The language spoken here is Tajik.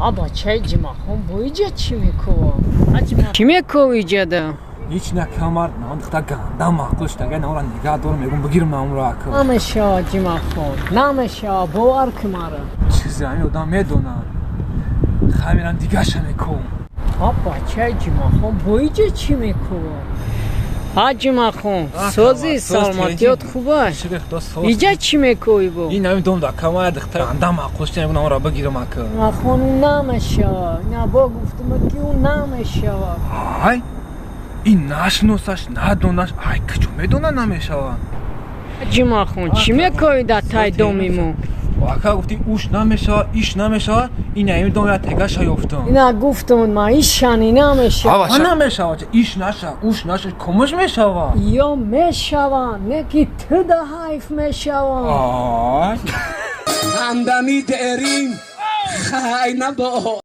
Aba çaycıma boyunca çimiko. Acıma. Çimiko icadı. هیچ نکمر نه دختر گندم مخلوش تگه نه اون نگاه دارم میگم بگیرم امرو اکو Nameşa acıma kon. Nameşa boğar kımarı. چیزی همین آدم میدونن خمیرن دیگه شمیکو Aba çaycıma boyunca çimiko. Acıma kon. Sozi salmatiyat kubaş. İca çimikoy bu. این همین دوم دکمر دختر گندم مخلوش تگه نه اون را بگیرم اکو Akon nameşa. Ne bu guftum ki o nameşa. های این نشناسش ندونش ای کجا میدونن نمیشوا Acıma kon. Çimikoy da tay domimu. واکا گفتی اوش نمیشه ایش نمیشه این همین دوم یا تگه شایفتم İna guftum ma işani nameşa. آوا نمیشه ایش نشه اوش نشه کمش میشوا Yo meşava. Ne ki tı da hayf meşava. آی همدمی داریم خیلی با